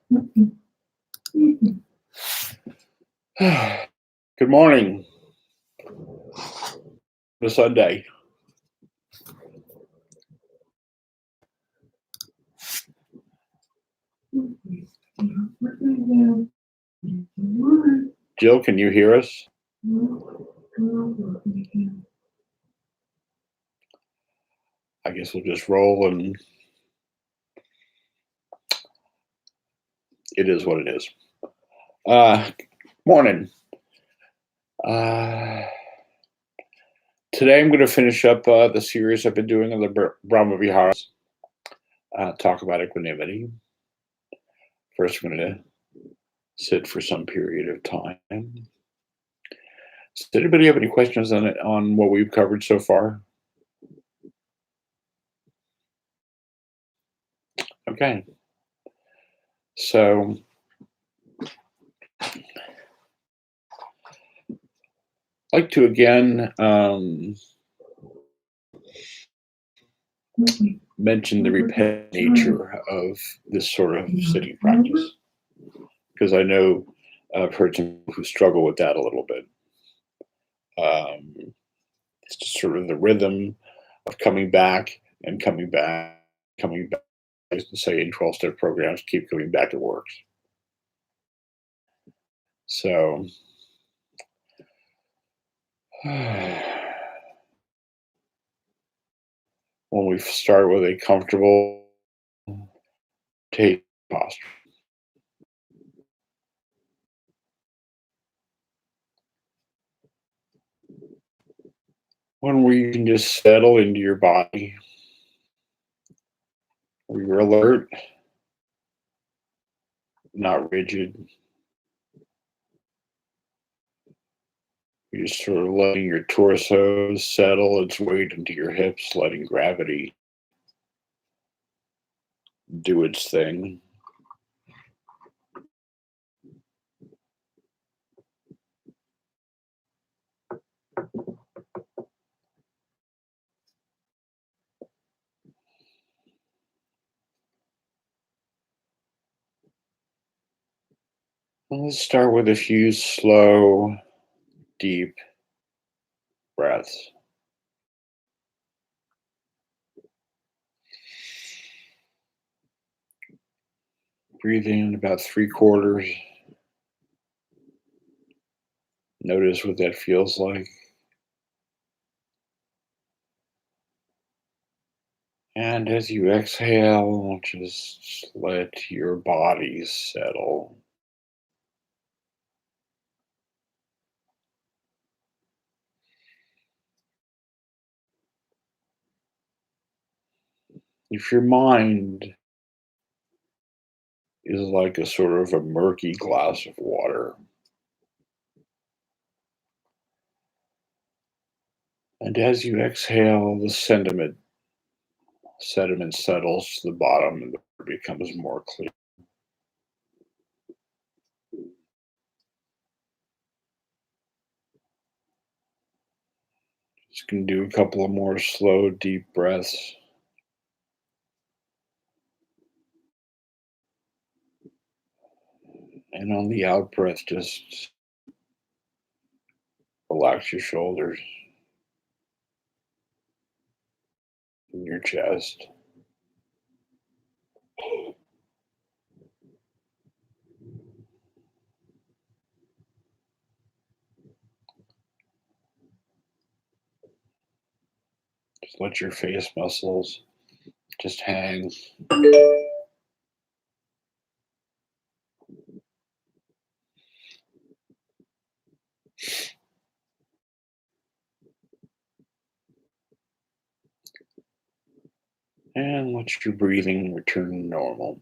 Good morning. It's Sunday. Jill, can you hear us? I guess we'll just roll and it is what it is. Morning. Today I'm going to finish up the series I've been doing on the Brahma Viharas. Talk about equanimity. First, I'm going to sit for some period of time. Does anybody have any questions on what we've covered so far? Okay. So I'd like to again mention the repetitive nature of this sort of sitting practice, because I know I've heard some who struggle with that a little bit. It's just sort of the rhythm of coming back and coming back, coming back. I used to say in 12-step programs, keep coming back, it works. So when we start with a comfortable take posture, one where you can just settle into your body, where you're alert, not rigid. You're just sort of letting your torso settle its weight into your hips, letting gravity do its thing. Let's start with a few slow, deep breaths. Breathe in about 3/4. Notice what that feels like. And as you exhale, just let your body settle. If your mind is like a sort of a murky glass of water, and as you exhale, the sediment settles to the bottom and it becomes more clear. Just can do a couple of more slow, deep breaths. And on the out breath, just relax your shoulders and your chest. Just let your face muscles just hang. And let your breathing return to normal.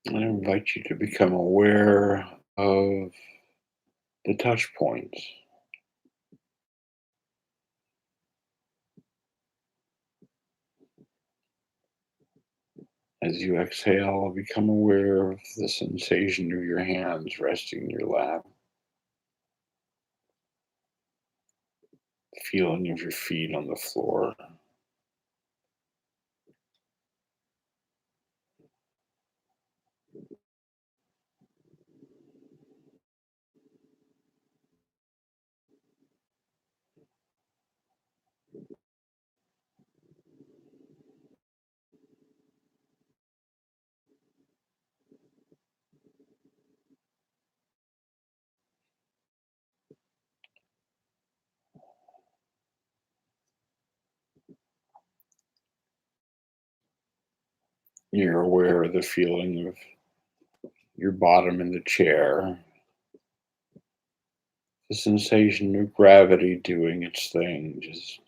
I invite you to become aware of the touch points. As you exhale, become aware of the sensation of your hands resting in your lap, the feeling of your feet on the floor. You're aware of the feeling of your bottom in the chair, the sensation of gravity doing its thing, just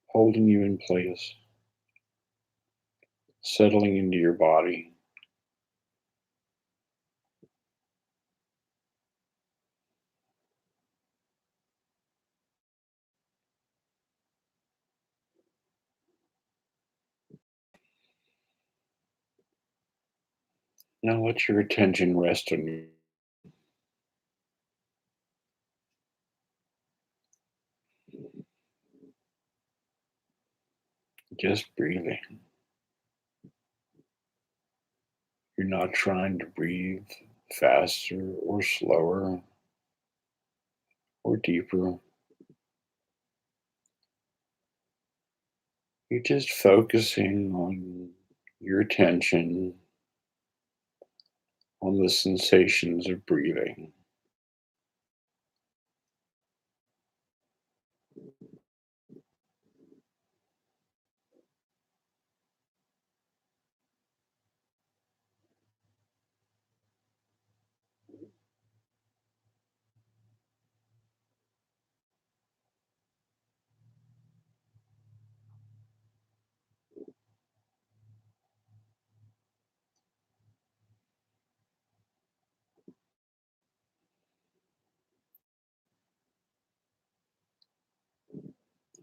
holding you in place, settling into your body. Now let your attention rest on you, just breathing. You're not trying to breathe faster or slower or deeper. You're just focusing on your attention on the sensations of breathing.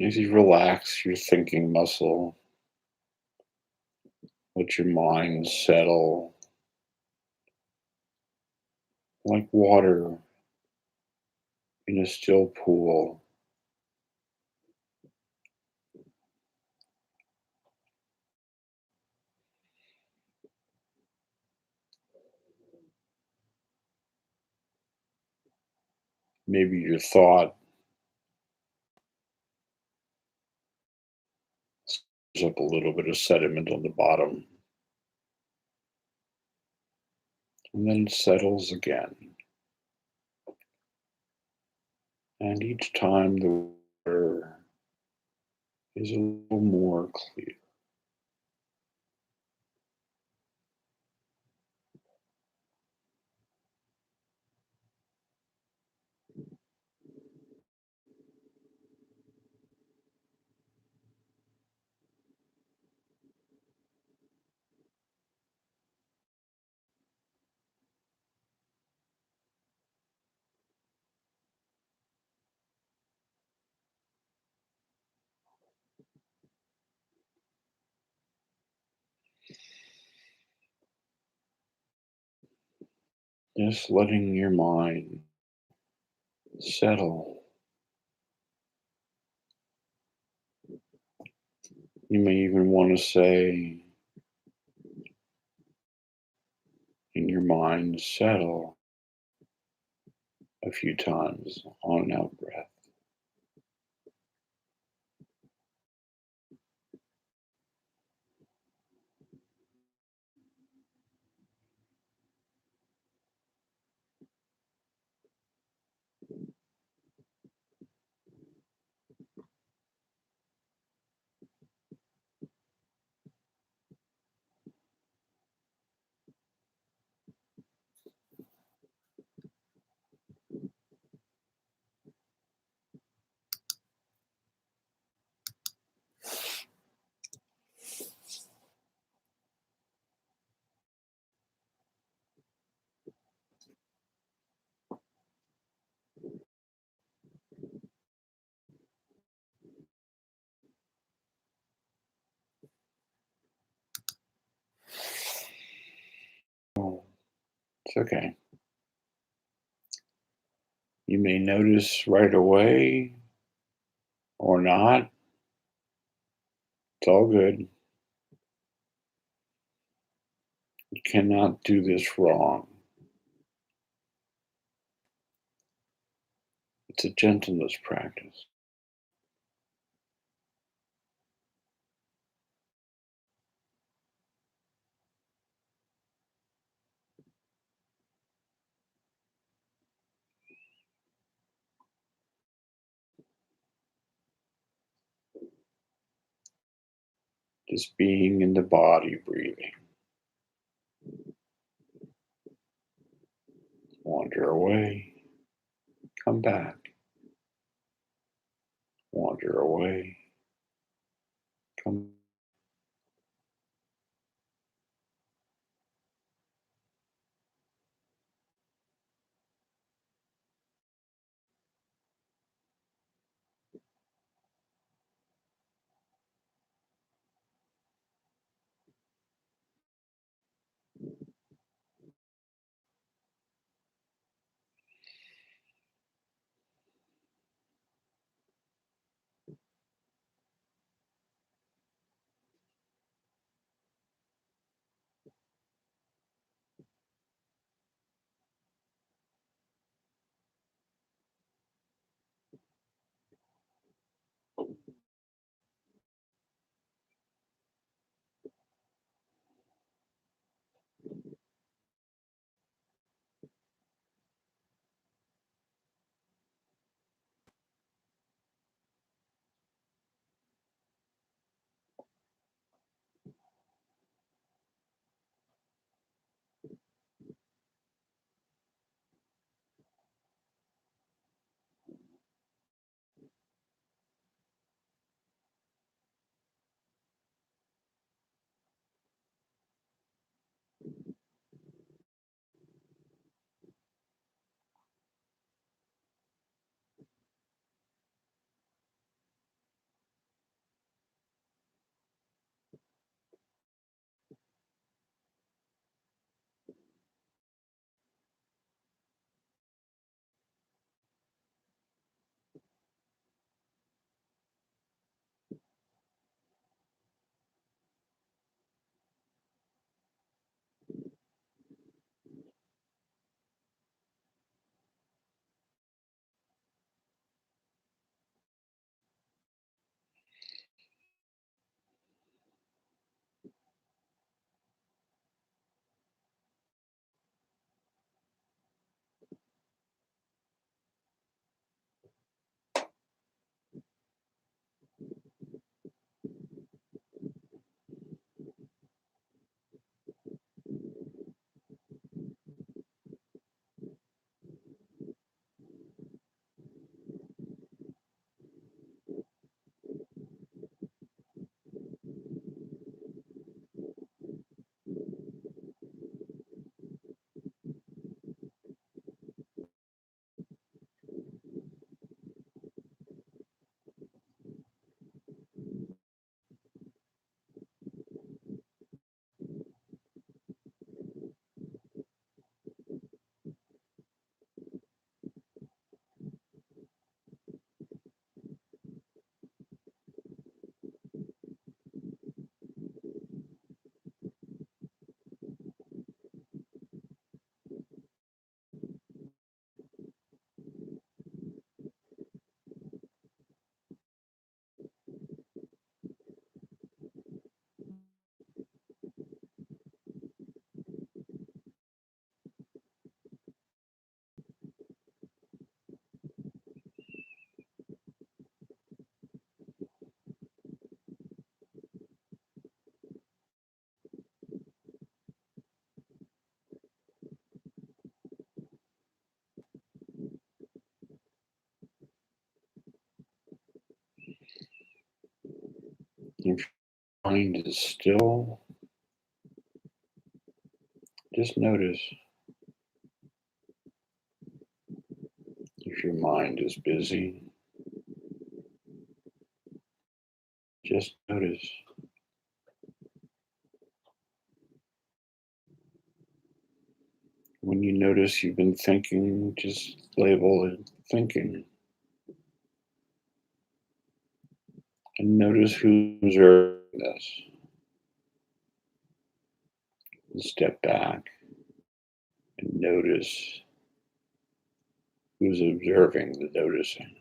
As you relax your thinking muscle, let your mind settle like water in a still pool. Maybe your thought stirs up a little bit of sediment on the bottom, and then settles again. And each time the water is a little more clear. Just letting your mind settle. You may even want to say in your mind, settle a few times on and out breath. It's okay. You may notice right away or not. It's all good. You cannot do this wrong. It's a gentleness practice. Just being in the body, breathing. Wander away, come back. Wander away, come. If your mind is still, just notice. If your mind is busy, just notice. When you notice you've been thinking, just label it thinking and notice who's observing this. And step back and notice who's observing the noticing.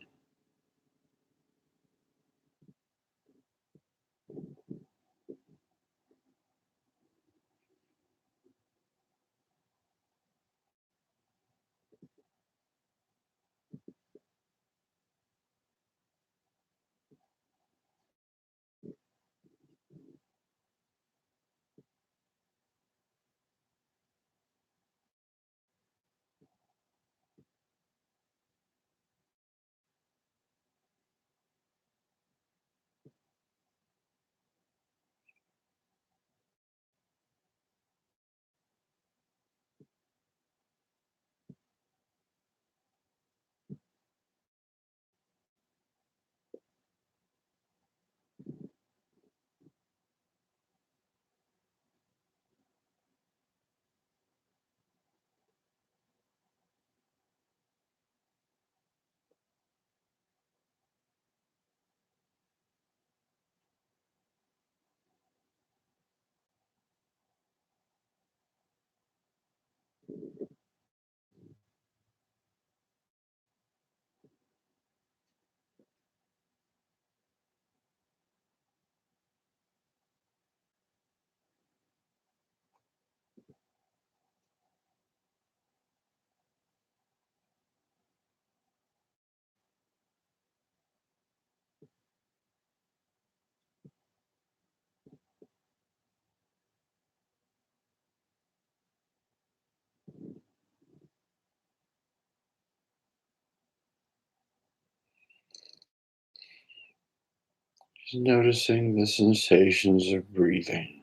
Just noticing the sensations of breathing,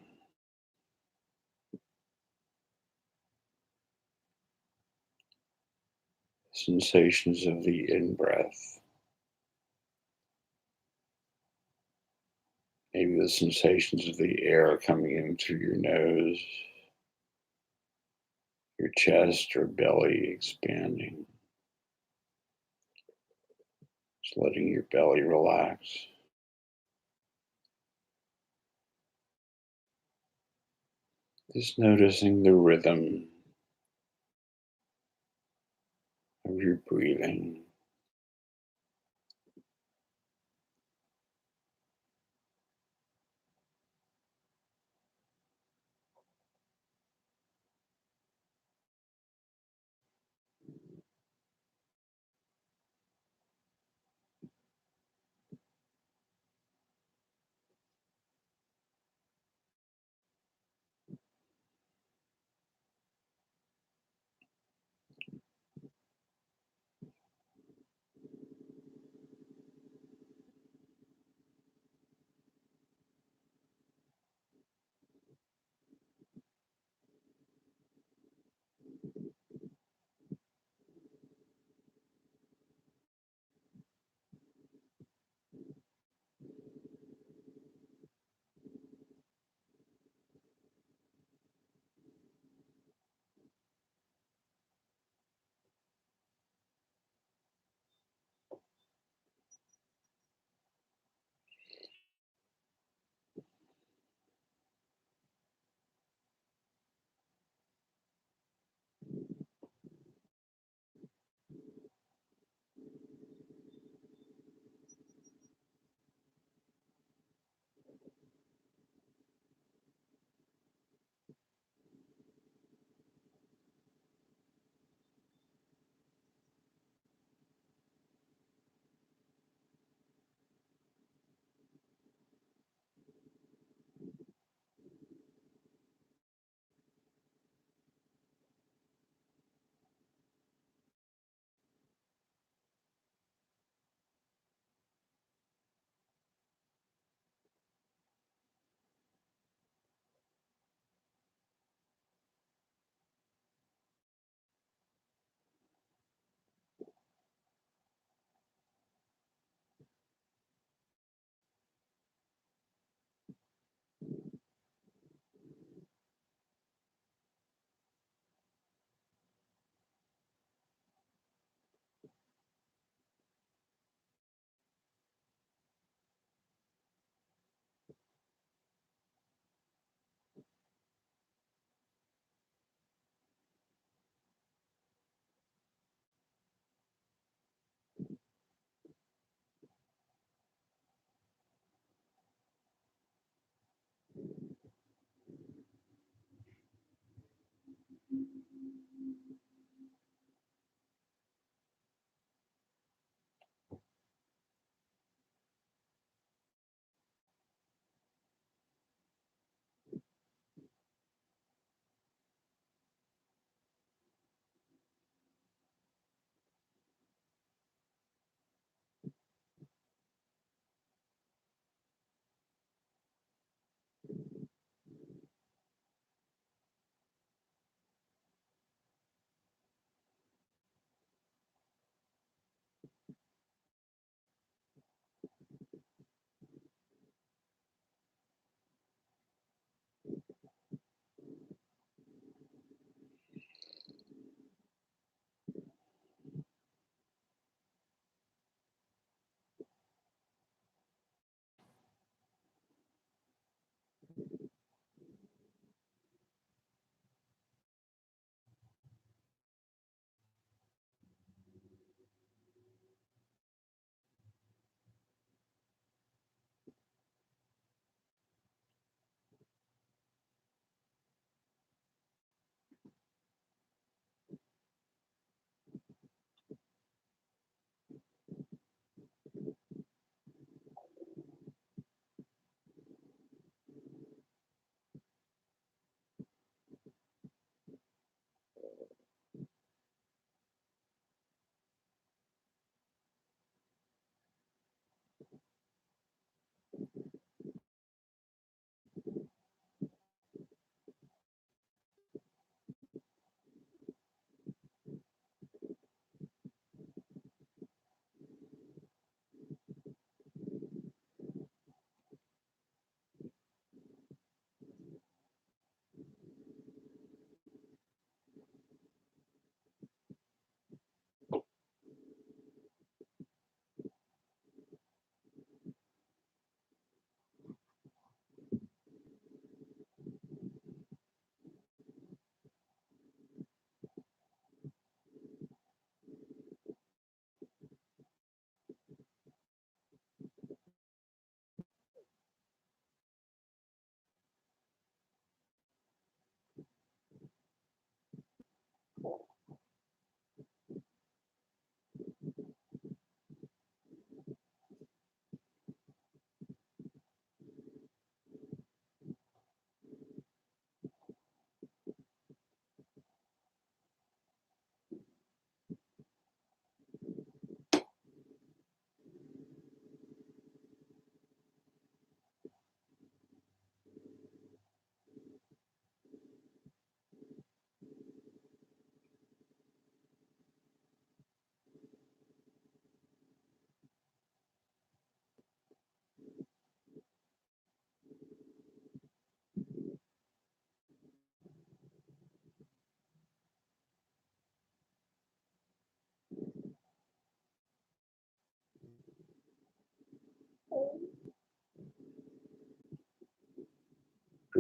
sensations of the in breath, maybe the sensations of the air coming in through your nose, your chest or belly expanding, just letting your belly relax. Just noticing the rhythm of your breathing.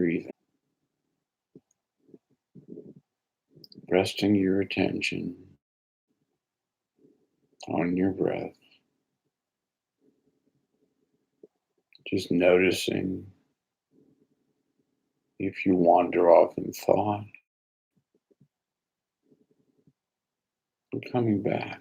breathing, resting your attention on your breath, just noticing if you wander off in thought and coming back.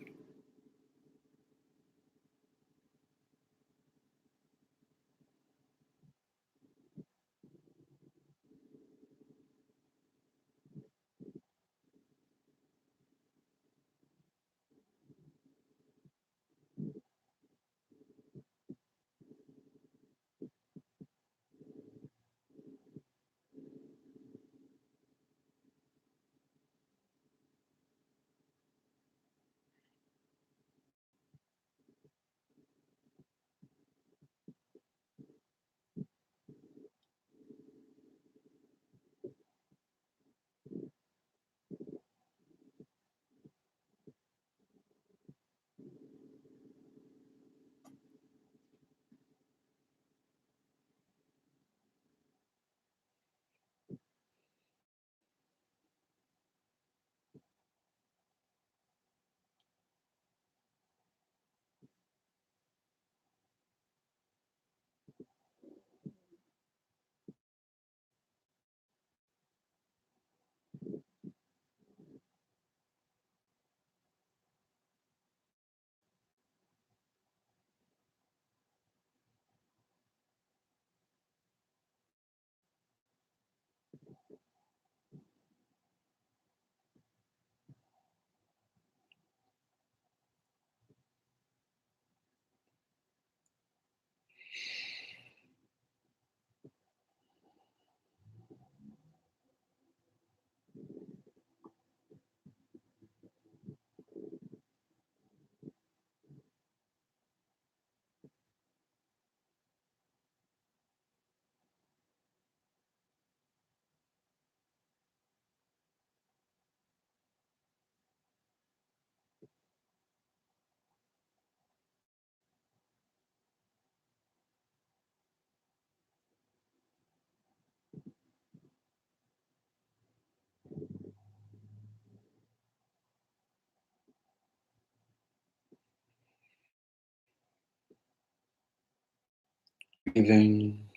Breathing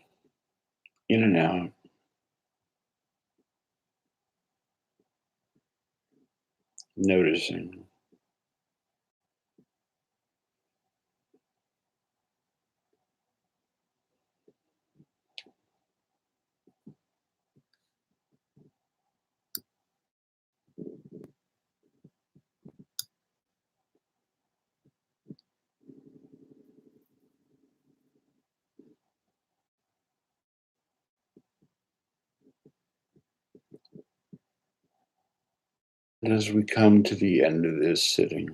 in and out, noticing. And as we come to the end of this sitting,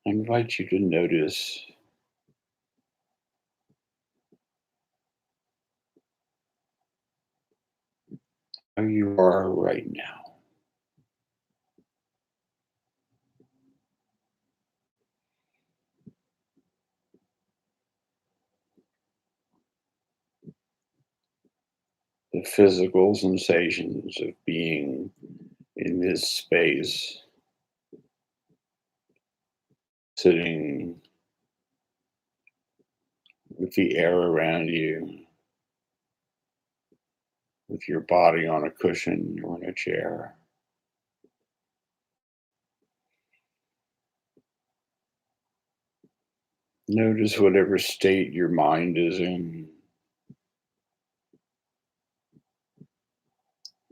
I invite you to notice how you are right now. The physical sensations of being in this space, sitting with the air around you, with your body on a cushion or in a chair. Notice whatever state your mind is in,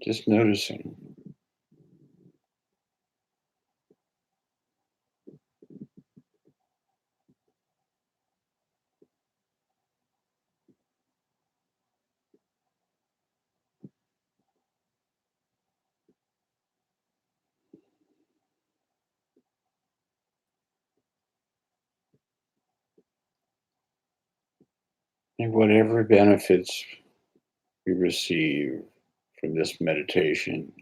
just noticing. And whatever benefits you receive from this meditation,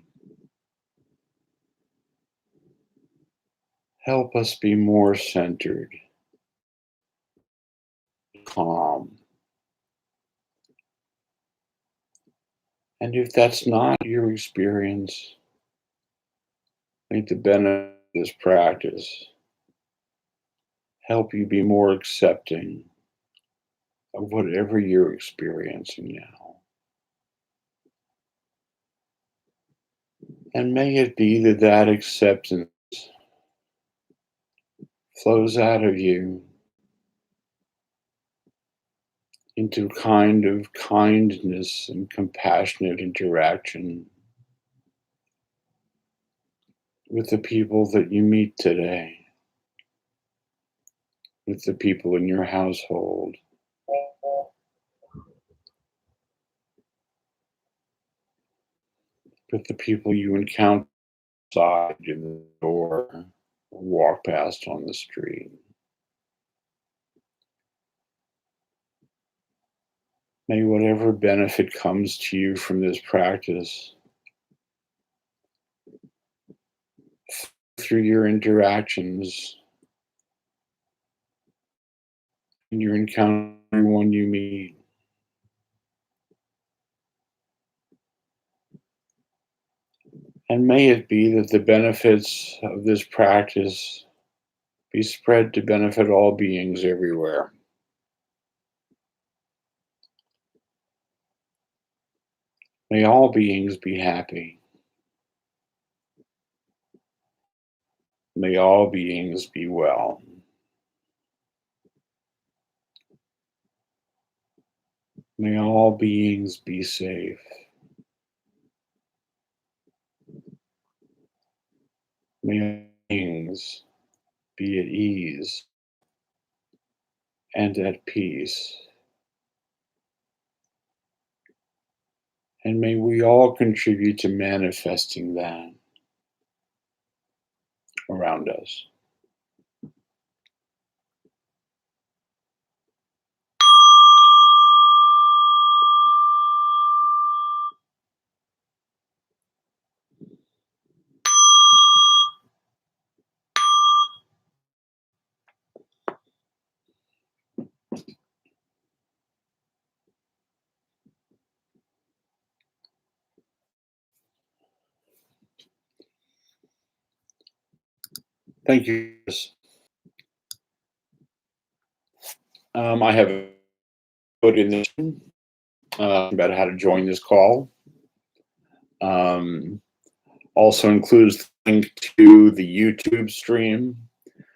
help us be more centered, calm. And if that's not your experience, may the benefit of this practice help you be more accepting of whatever you're experiencing now. And may it be that that acceptance flows out of you into a kind of kindness and compassionate interaction with the people that you meet today, with the people in your household, with the people you encounter outside in the door or walk past on the street. May whatever benefit comes to you from this practice through your interactions and your encountering everyone you meet. And may it be that the benefits of this practice be spread to benefit all beings everywhere. May all beings be happy. May all beings be well. May all beings be safe. May all beings be at ease and at peace. And may we all contribute to manifesting that around us. Thank you. I have put in this about how to join this call. Also includes the link to the YouTube stream.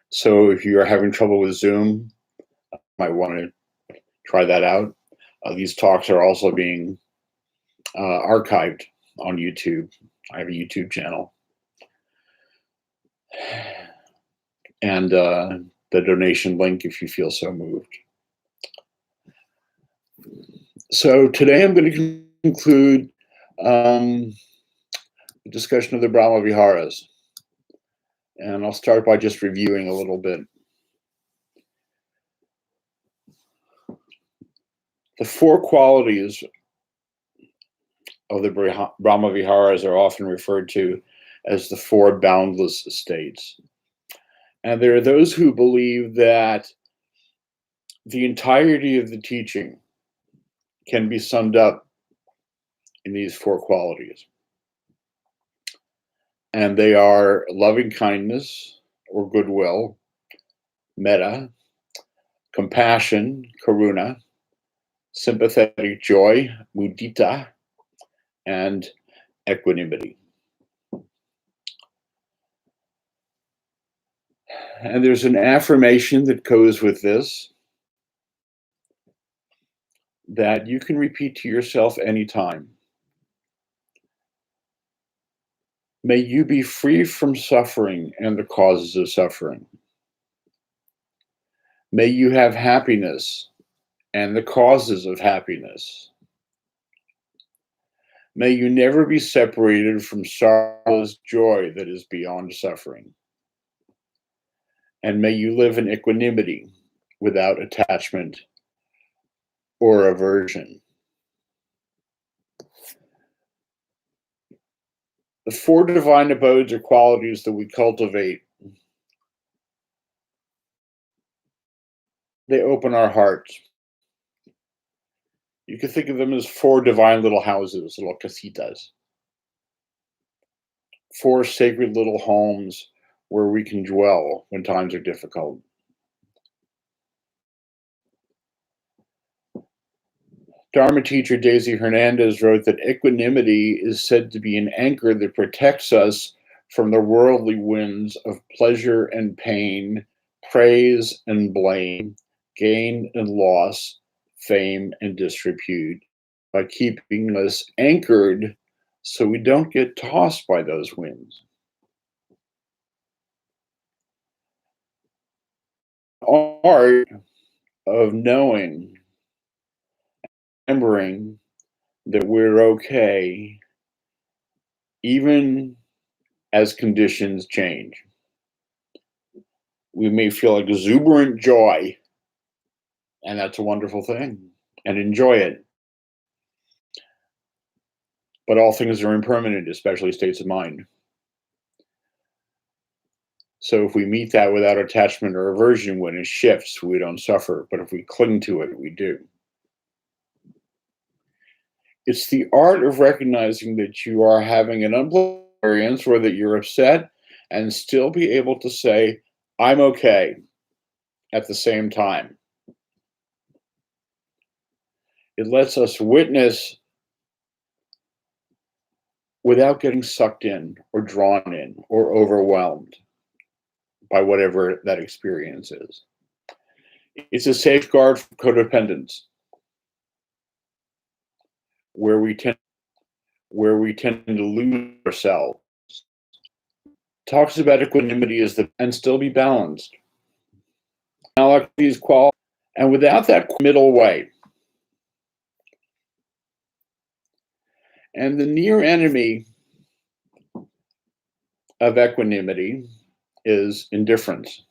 So if you are having trouble with Zoom, you might want to try that out. These talks are also being archived on YouTube. I have a YouTube channel. And the donation link if you feel so moved. So today I'm going to conclude the discussion of the Brahma Viharas. And I'll start by just reviewing a little bit. The four qualities of the Brahma Viharas are often referred to as the four boundless states. And there are those who believe that the entirety of the teaching can be summed up in these four qualities. And they are loving kindness or goodwill, metta, compassion, karuna, sympathetic joy, mudita, and equanimity. And there's an affirmation that goes with this that you can repeat to yourself anytime. May you be free from suffering and the causes of suffering. May you have happiness and the causes of happiness. May you never be separated from sorrow's joy that is beyond suffering. And may you live in equanimity without attachment or aversion. The four divine abodes are qualities that we cultivate they open our hearts. You can think of them as four divine little houses, little casitas, four sacred little homes where we can dwell when times are difficult. Dharma teacher Daisy Hernandez wrote that equanimity is said to be an anchor that protects us from the worldly winds of pleasure and pain, praise and blame, gain and loss, fame and disrepute, by keeping us anchored so we don't get tossed by those winds. Art of knowing, remembering that we're okay, even as conditions change. We may feel exuberant joy, and that's a wonderful thing, and enjoy it. But all things are impermanent, especially states of mind. So if we meet that without attachment or aversion, when it shifts, we don't suffer. But if we cling to it, we do. It's the art of recognizing that you are having an unpleasant experience or that you're upset and still be able to say, I'm okay at the same time. It lets us witness without getting sucked in or drawn in or overwhelmed by whatever that experience is. It's a safeguard from codependence, where we tend to lose ourselves. Talks about equanimity as and still be balanced. Is quality, and without that middle way. And the near enemy of equanimity is indifference.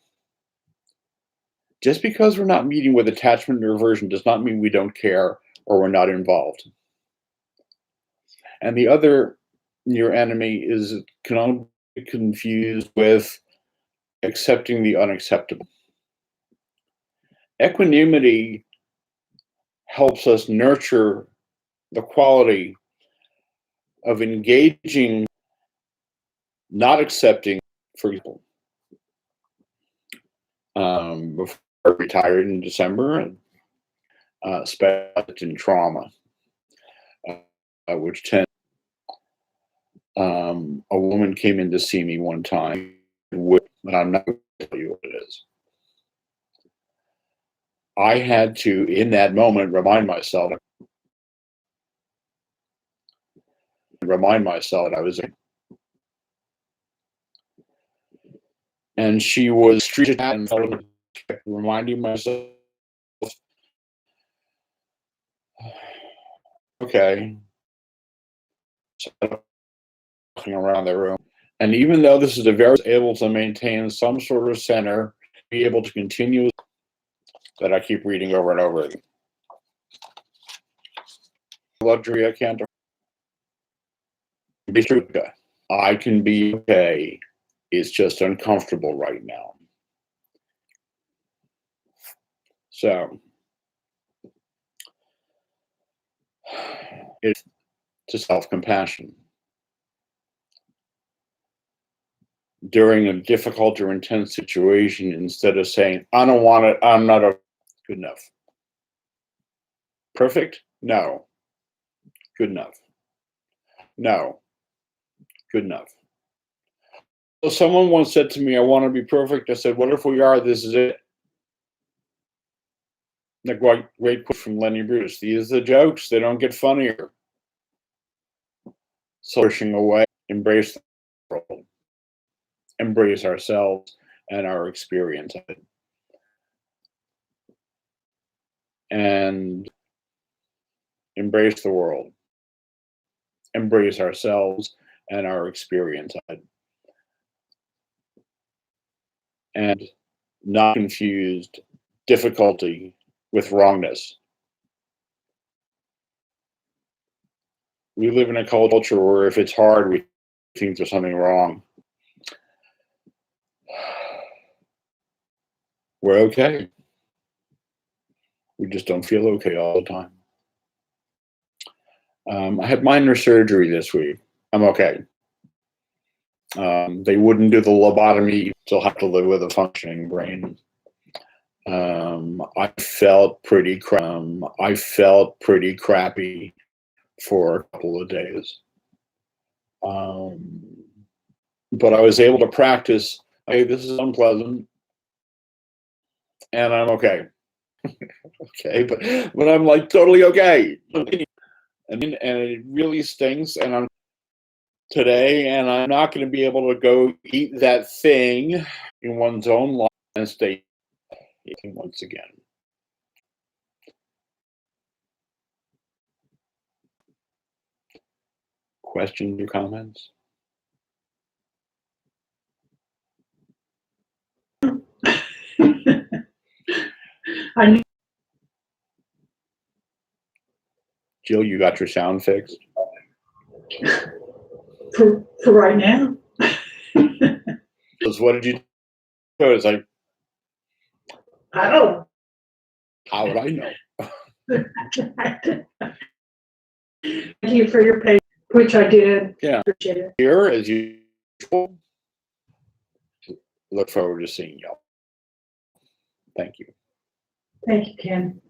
Just because we're not meeting with attachment or aversion does not mean we don't care or we're not involved. And the other near enemy is can only be confused with accepting the unacceptable. Equanimity helps us nurture the quality of engaging, not accepting, for example. Before I retired in December, and specialized in trauma, which tends. A woman came in to see me one time, and I'm not going to tell you what it is. I had to, in that moment, remind myself that I was. And she was treated and reminding myself, okay, walking around the room. And even though this is a very able to maintain some sort of center, be able to continue that I keep reading over and over again. Luxury I can't be true. I can be okay. It's just uncomfortable right now. So it's to self-compassion. During a difficult or intense situation, instead of saying, I don't want it, I'm not good enough. Perfect? No. Good enough. No. Good enough. So someone once said to me, I want to be perfect. I said, what if we are? This is it. The great quote from Lenny Bruce. These are the jokes. They don't get funnier. So pushing away, embrace the world. Embrace ourselves and our experience of it. And embrace the world. Embrace ourselves and our experience of it. And not confused difficulty with wrongness. We live in a culture where if it's hard, we think there's something wrong. We're okay. We just don't feel okay all the time. I had minor surgery this week. I'm okay. They wouldn't do the lobotomy, still have to live with a functioning brain. I felt pretty crappy for a couple of days. But I was able to practice, hey, this is unpleasant, and I'm okay. Okay, but I'm like totally okay. And it really stinks, and I'm today, and I'm not going to be able to go eat that thing in one's own life and stay eating once again. Questions or comments? Jill, you got your sound fixed? For right now. What did you do? It was like, I don't know. how would I know? Thank you for your patience, which I did. Yeah. Appreciate it. Here, as usual, look forward to seeing y'all. Thank you. Thank you, Ken.